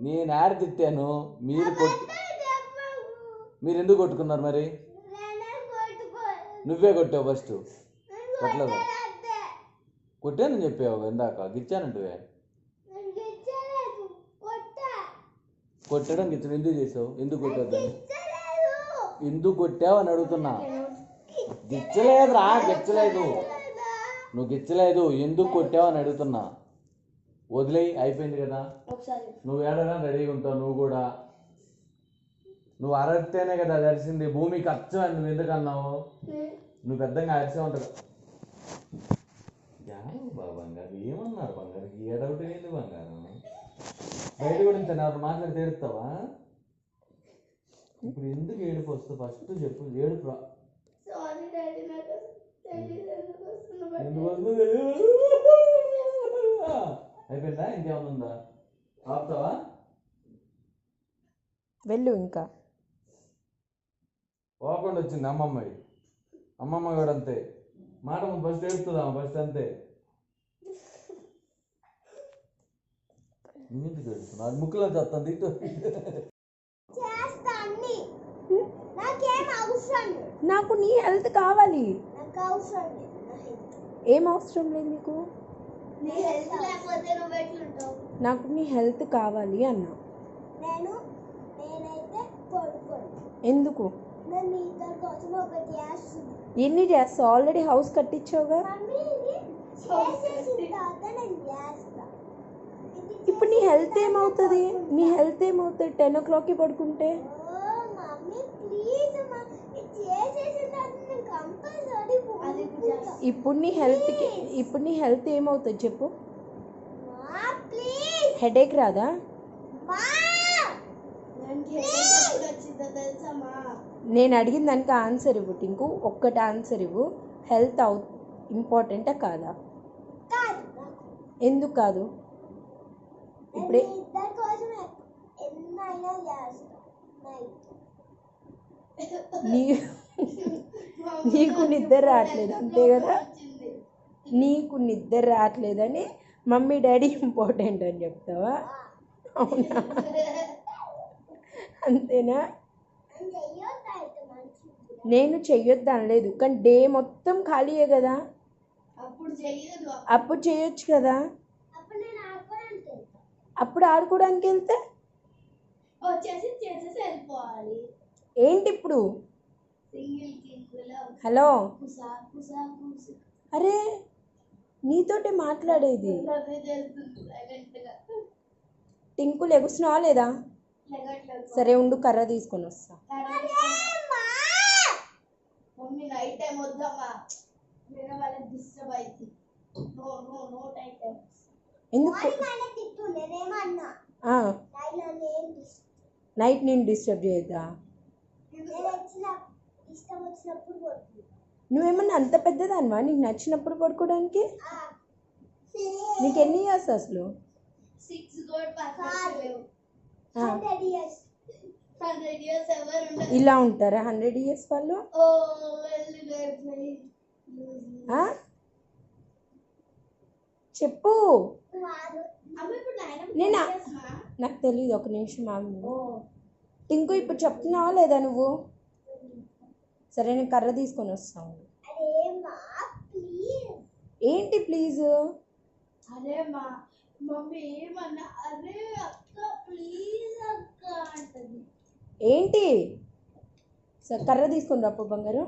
నేను యాడ తిట్టాను? మీరు ఎందుకు కొట్టుకున్నారు మరి? నువ్వే కొట్టావు ఫస్ట్. కొట్టలేదు. కొట్టానని చెప్పావు ఇందాక, గిచ్చానంటువే. కొట్టడం గిచ్చడం ఎందుకు చేసావు? ఎందుకు కొట్టద్దు? ఎందుకు కొట్టావు అని అడుగుతున్నా. గిచ్చలేదురా, గిచ్చలేదు. నువ్వు గిచ్చలేదు, ఎందుకు కొట్టావు అని అడుగుతున్నా. వదిలేయి, అయిపోయింది కదా. నువ్వు ఏడగా రెడీగా ఉంటావు. నువ్వు కూడా నువ్వు అరడితేనే కదా అది అరిసింది. భూమికి అచ్చం అని నువ్వు ఎందుకు అన్నావు? నువ్వు పెద్దగా అరిసే ఉంటావు. బంగారు ఏమన్నారు? బంగారు ఏడవటం ఏంది బంగారం? బయట కూడా ఇంత నాకు మాట్లాడితే ఏడుస్తావా? ఇప్పుడు ఎందుకు ఏడుపు వస్తుంది ఫస్ట్ చెప్పు. ఏడుపు అయిపోయిందా? ఇంకేమన్నా ఉందా? ఆపుతావా? వెళ్ళు. ఇంకా పోకుండా వచ్చింది అమ్మమ్మ కూడా అంతే. మాట ఫస్ట్ ఏడుస్తుందా? ఫస్ట్ అంతే. ఎందుకు ఏడుస్తున్నా? ముక్కులో చేస్తాను ఇటు. నాకు నీ హెల్త్ కావాలి. ఏం అవసరం లేదు నీకు. నాకు నీ హెల్త్ కావాలి అన్నా. ఎందుకు? ఎన్ని చేస్తావు? ఆల్రెడీ హౌస్ కట్టించావుగా. ఇప్పుడు నీ హెల్త్ ఏమవుతుంది? 10 o'clockకి పడుకుంటే. ఇప్పుడు నీ హెల్త్ ఏమవుతుంది చెప్పు. హెడేక్ రాదా? నేను అడిగిన దానికి ఆన్సర్ ఇవ్వు టింకు. ఒక్కటి ఆన్సర్ ఇవ్వు. హెల్త్ ఇంపార్టెంటా కాదా? ఎందుకు కాదు? ఇప్పుడే నీకు నిద్ర రావట్లేదు అంతే కదా. నీకు నిద్ర రావట్లేదని మమ్మీ డాడీ ఇంపార్టెంట్ అని చెప్తావా? అవునా? అంతేనా? నేను చెయ్యొద్దు అనలేదు, కానీ డే మొత్తం ఖాళీయే కదా. అప్పుడు చేయొచ్చు కదా. అప్పుడు ఆడుకోవడానికి వెళ్తే ఏంటి ఇప్పుడు? హలో, అరే నీతోటి మాట్లాడేది. టింకు లెగుస్తున్నావా లేదా? సరే ఉండు, కర్ర తీసుకొని వస్తా. ఎందుకు నైట్ నేను డిస్టర్బ్ చేయొద్దా? నువ్వేమన్నా అంత పెద్దదానివా నీకు నచ్చినప్పుడు పడుకోవడానికి? నీకు ఎన్ని ఇయర్స్ అసలు? ఇలా ఉంటారా 100 years వాళ్ళు? చెప్పు. నేనా? నాకు తెలియదు. ఒక నిమిషం ఆగు. టింకు ఇప్పుడు చెప్తున్నావా లేదా నువ్వు? సరే నేను కర్ర తీసుకొని వస్తాను. ఏంటి ప్లీజ్? ఏంటి? సరే కర్ర తీసుకొని రాపు బంగారు.